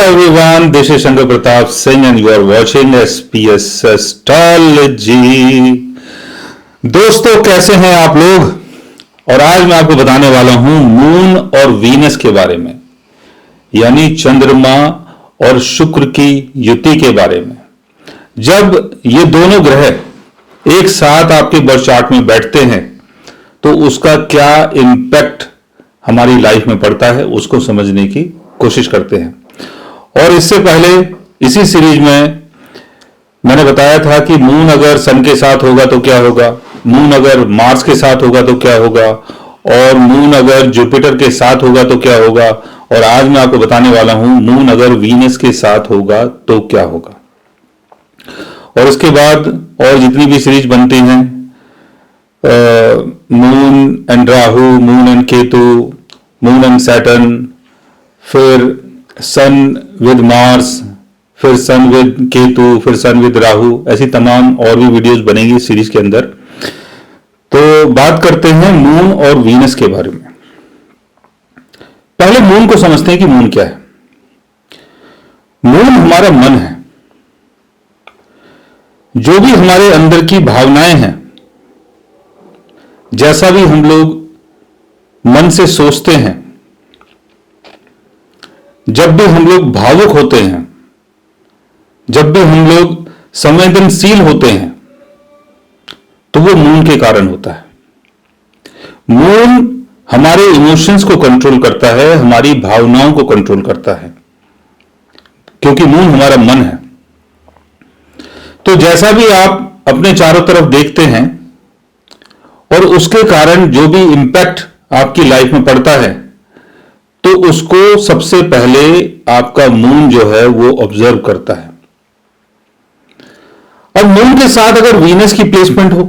everyone, this is Shankar Pratap Singh and you are watching SPS Astrology। दोस्तों कैसे हैं आप लोग। और आज मैं आपको बताने वाला हूं मून और वीनस के बारे में, यानी चंद्रमा और शुक्र की युति के बारे में। जब ये दोनों ग्रह एक साथ आपके बर्थ चार्ट में बैठते हैं तो उसका क्या इंपैक्ट हमारी लाइफ में पड़ता है, उसको समझने की कोशिश करते हैं। और इससे पहले इसी सीरीज में मैंने बताया था कि मून अगर सन के साथ होगा तो क्या होगा, मून अगर मार्स के साथ होगा तो क्या होगा, और मून अगर जुपिटर के साथ होगा तो क्या होगा। और आज मैं आपको बताने वाला हूं मून अगर वीनस के साथ होगा तो क्या होगा। और इसके बाद और जितनी भी सीरीज बनती हैं, moon and Rahu, moon and Ketu, moon and Saturn, फिर सन विद मार्स, फिर सन विद केतु, फिर सन विद राहु, ऐसी तमाम और भी वीडियोस बनेंगी इस सीरीज के अंदर। तो बात करते हैं मून और वीनस के बारे में। पहले मून को समझते हैं कि मून क्या है। मून हमारा मन है, जो भी हमारे अंदर की भावनाएं हैं, जैसा भी हम लोग मन से सोचते हैं, जब भी हम लोग भावुक होते हैं, जब भी हम लोग संवेदनशील होते हैं, तो वो मून के कारण होता है। मून हमारे इमोशंस को कंट्रोल करता है, हमारी भावनाओं को कंट्रोल करता है, क्योंकि मून हमारा मन है। तो जैसा भी आप अपने चारों तरफ देखते हैं और उसके कारण जो भी इंपैक्ट आपकी लाइफ में पड़ता है, तो उसको सबसे पहले आपका मून जो है वो ऑब्जर्व करता है। अब मून के साथ अगर वीनस की प्लेसमेंट हो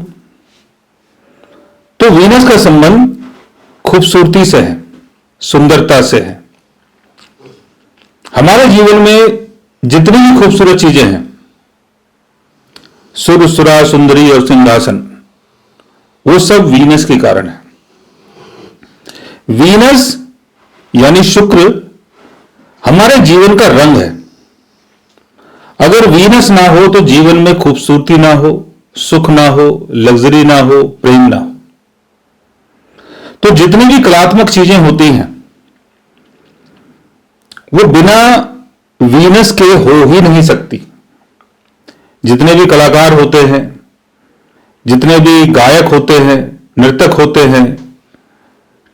तो वीनस का संबंध खूबसूरती से है, सुंदरता से है। हमारे जीवन में जितनी भी खूबसूरत चीजें हैं, सुर, सुरा, सुंदरी और सिंहासन, वो सब वीनस के कारण है। वीनस यानी शुक्र हमारे जीवन का रंग है। अगर वीनस ना हो तो जीवन में खूबसूरती ना हो, सुख ना हो, लग्जरी ना हो, प्रेम ना हो। तो जितनी भी कलात्मक चीजें होती हैं वो बिना वीनस के हो ही नहीं सकती। जितने भी कलाकार होते हैं, जितने भी गायक होते हैं, नर्तक होते हैं,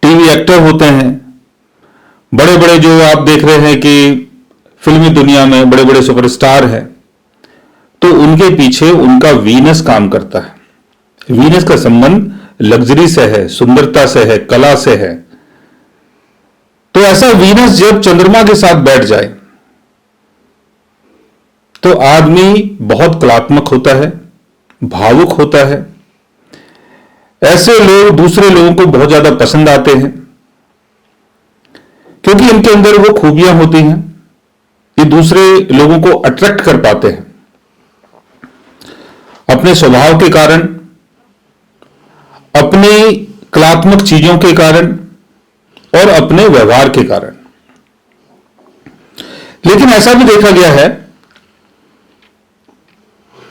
टीवी एक्टर होते हैं, बड़े बड़े जो आप देख रहे हैं कि फिल्मी दुनिया में बड़े बड़े सुपरस्टार हैं, तो उनके पीछे उनका वीनस काम करता है। वीनस का संबंध लग्जरी से है, सुंदरता से है, कला से है। तो ऐसा वीनस जब चंद्रमा के साथ बैठ जाए तो आदमी बहुत कलात्मक होता है, भावुक होता है। ऐसे लोग दूसरे लोगों को बहुत ज्यादा पसंद आते हैं, क्योंकि इनके अंदर वो खूबियां होती हैं, ये दूसरे लोगों को अट्रैक्ट कर पाते हैं अपने स्वभाव के कारण, अपनी कलात्मक चीजों के कारण और अपने व्यवहार के कारण। लेकिन ऐसा भी देखा गया है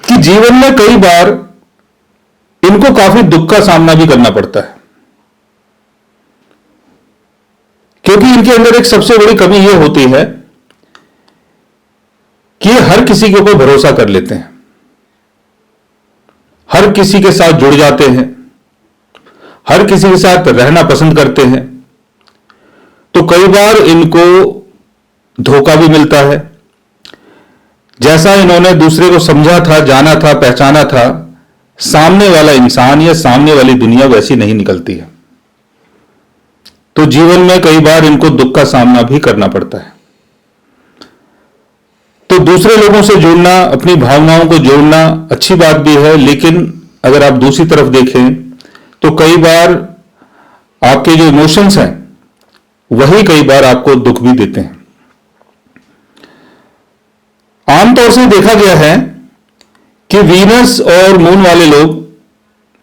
कि जीवन में कई बार इनको काफी दुख का सामना भी करना पड़ता है, क्योंकि इनके अंदर एक सबसे बड़ी कमी यह होती है कि ये हर किसी के ऊपर भरोसा कर लेते हैं, हर किसी के साथ जुड़ जाते हैं, हर किसी के साथ रहना पसंद करते हैं। तो कई बार इनको धोखा भी मिलता है। जैसा इन्होंने दूसरे को समझा था, जाना था, पहचाना था, सामने वाला इंसान या सामने वाली दुनिया वैसी नहीं निकलती है। तो जीवन में कई बार इनको दुख का सामना भी करना पड़ता है। तो दूसरे लोगों से जुड़ना, अपनी भावनाओं को जोड़ना अच्छी बात भी है, लेकिन अगर आप दूसरी तरफ देखें तो कई बार आपके जो इमोशंस हैं वही कई बार आपको दुख भी देते हैं। आमतौर से देखा गया है कि वीनस और मून वाले लोग,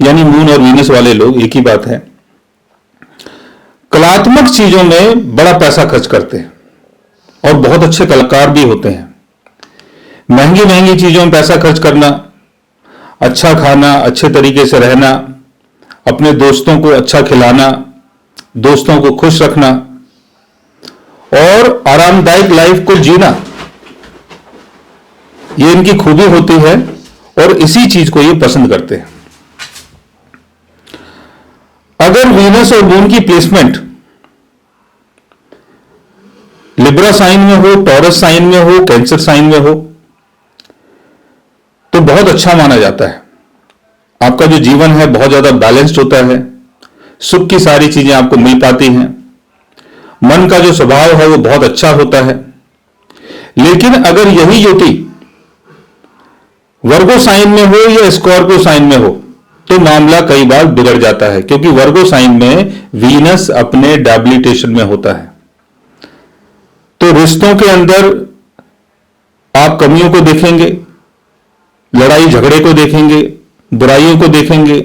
यानी मून और वीनस वाले लोग एक ही बात है, कलात्मक चीजों में बड़ा पैसा खर्च करते हैं। और बहुत अच्छे कलाकार भी होते हैं। महंगी महंगी चीजों में पैसा खर्च करना, अच्छा खाना, अच्छे तरीके से रहना, अपने दोस्तों को अच्छा खिलाना, दोस्तों को खुश रखना और आरामदायक लाइफ को जीना, ये इनकी खूबी होती है और इसी चीज को ये पसंद करते हैं। अगर वीनस और मून की प्लेसमेंट लिब्रा साइन में हो, टॉरस साइन में हो, कैंसर साइन में हो, तो बहुत अच्छा माना जाता है। आपका जो जीवन है बहुत ज्यादा बैलेंस्ड होता है, सुख की सारी चीजें आपको मिल पाती हैं, मन का जो स्वभाव है वो बहुत अच्छा होता है। लेकिन अगर यही युति वर्गो साइन में हो या स्कॉर्पियो साइन में हो तो मामला कई बार बिगड़ जाता है, क्योंकि वर्गो साइन में वीनस अपने डेबिलिटेशन में होता है। तो रिश्तों के अंदर आप कमियों को देखेंगे, लड़ाई झगड़े को देखेंगे, बुराइयों को देखेंगे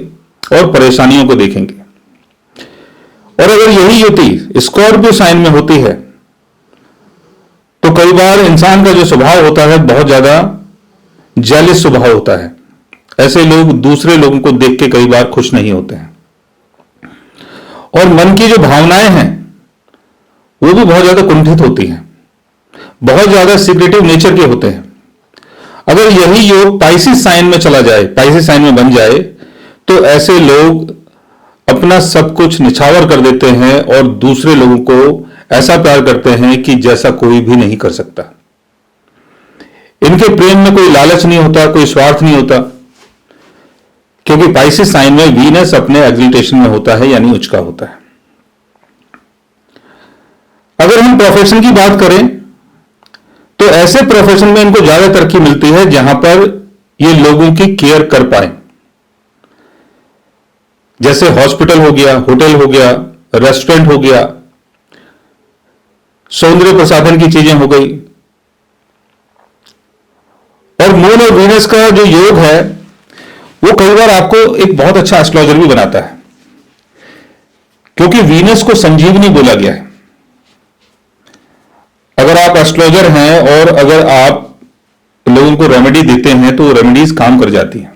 और परेशानियों को देखेंगे। और अगर यही युति स्कॉर्पियो साइन में होती है तो कई बार इंसान का जो स्वभाव होता है बहुत ज्यादा जेलस स्वभाव होता है। ऐसे लोग दूसरे लोगों को देख के कई बार खुश नहीं होते हैं और मन की जो भावनाएं हैं वो भी बहुत ज्यादा कुंठित होती हैं, बहुत ज्यादा सीक्रेटिव नेचर के होते हैं। अगर यही योग पाइसिस साइन में चला जाए, पाइसिस साइन में बन जाए, तो ऐसे लोग अपना सब कुछ निछावर कर देते हैं और दूसरे लोगों को ऐसा प्यार करते हैं कि जैसा कोई भी नहीं कर सकता। इनके प्रेम में कोई लालच नहीं होता, कोई स्वार्थ नहीं होता, क्योंकि पाइसिस साइन में वीनस अपने एक्सिलटेशन में होता है, यानी उच्च का होता है। अगर हम प्रोफेशन की बात करें तो ऐसे प्रोफेशन में इनको ज्यादा तरक्की मिलती है जहां पर ये लोगों की केयर कर पाए, जैसे हॉस्पिटल हो गया, होटल हो गया, रेस्टोरेंट हो गया, सौंदर्य प्रसाधन की चीजें हो गई। और मून और वीनस का जो योग है वो कई बार आपको एक बहुत अच्छा एस्ट्रोलॉजर भी बनाता है, क्योंकि वीनस को संजीवनी बोला गया है। अगर आप एस्ट्रोलॉजर हैं और अगर आप लोगों को रेमेडी देते हैं तो रेमेडीज काम कर जाती हैं,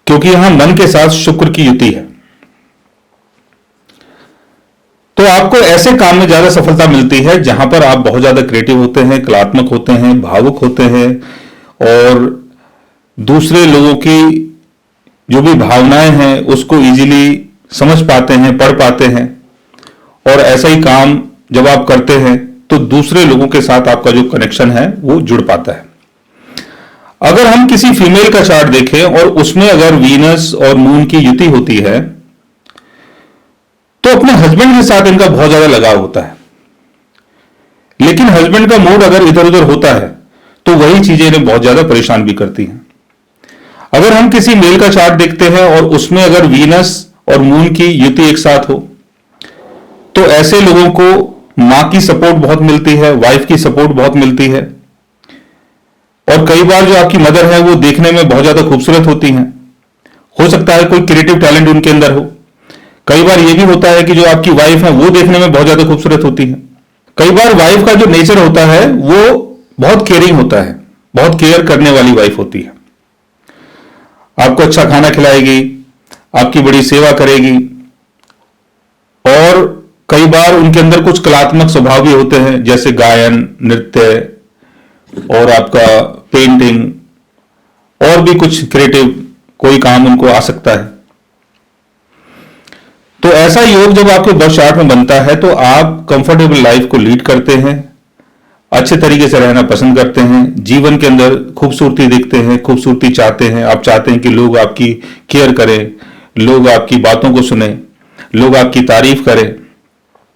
क्योंकि यहां मन के साथ शुक्र की युति है। तो आपको ऐसे काम में ज्यादा सफलता मिलती है जहां पर आप बहुत ज्यादा क्रिएटिव होते हैं, कलात्मक होते हैं, भावुक होते हैं और दूसरे लोगों की जो भी भावनाएं हैं उसको इजीली समझ पाते हैं, पढ़ पाते हैं। और ऐसा ही काम जब आप करते हैं तो दूसरे लोगों के साथ आपका जो कनेक्शन है वो जुड़ पाता है। अगर हम किसी फीमेल का चार्ट देखें और उसमें अगर वीनस और मून की युति होती है तो अपने हस्बैंड के साथ इनका बहुत ज्यादा लगाव होता है, लेकिन हस्बैंड का मूड अगर इधर उधर होता है तो वही चीजें इन्हें बहुत ज्यादा परेशान भी करती हैं। अगर हम किसी मेल का चार्ट देखते हैं और उसमें अगर वीनस और मून की युति एक साथ हो तो ऐसे लोगों को मां की सपोर्ट बहुत मिलती है, वाइफ की सपोर्ट बहुत मिलती है। और कई बार जो आपकी मदर है वो देखने में बहुत ज्यादा खूबसूरत होती हैं, हो सकता है कोई क्रिएटिव टैलेंट उनके अंदर हो। कई बार ये भी होता है कि जो आपकी वाइफ है वो देखने में बहुत ज्यादा खूबसूरत होती है। कई बार वाइफ का जो नेचर होता है वो बहुत केयरिंग होता है, बहुत केयर करने वाली वाइफ होती है। आपको अच्छा खाना खिलाएगी, आपकी बड़ी सेवा करेगी और कई बार उनके अंदर कुछ कलात्मक स्वभाव भी होते हैं, जैसे गायन, नृत्य और आपका पेंटिंग और भी कुछ क्रिएटिव कोई काम उनको आ सकता है। तो ऐसा योग जब आपके बर्थ चार्ट में बनता है तो आप कंफर्टेबल लाइफ को लीड करते हैं, अच्छे तरीके से रहना पसंद करते हैं, जीवन के अंदर खूबसूरती देखते हैं, खूबसूरती चाहते हैं। आप चाहते हैं कि लोग आपकी केयर करें, लोग आपकी बातों को सुने, लोग आपकी तारीफ करें।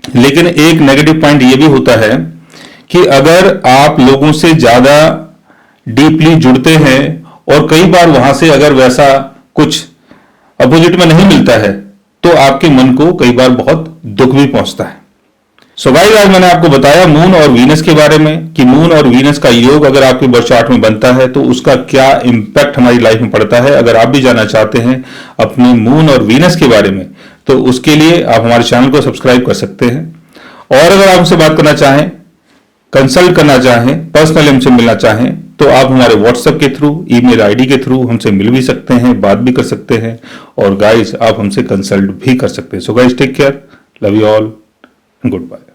लेकिन एक नेगेटिव पॉइंट यह भी होता है कि अगर आप लोगों से ज्यादा डीपली जुड़ते हैं और कई बार वहां से अगर वैसा कुछ अपोजिट में नहीं मिलता है तो आपके मन को कई बार बहुत दुख भी पहुंचता है। सो भाई आज मैंने आपको बताया मून और वीनस के बारे में कि मून और वीनस का योग अगर आपके बर्थ चार्ट में बनता है तो उसका क्या इंपैक्ट हमारी लाइफ में पड़ता है। अगर आप भी जानना चाहते हैं अपने मून और वीनस के बारे में तो उसके लिए आप हमारे चैनल को सब्सक्राइब कर सकते हैं और अगर आप हमसे बात करना चाहें, कंसल्ट करना चाहें, पर्सनली हमसे मिलना चाहें, तो आप हमारे व्हाट्सएप के थ्रू, ईमेल आईडी के थ्रू हमसे मिल भी सकते हैं, बात भी कर सकते हैं, और गाइस आप हमसे कंसल्ट भी कर सकते हैं। So guys take care, love you all, good bye.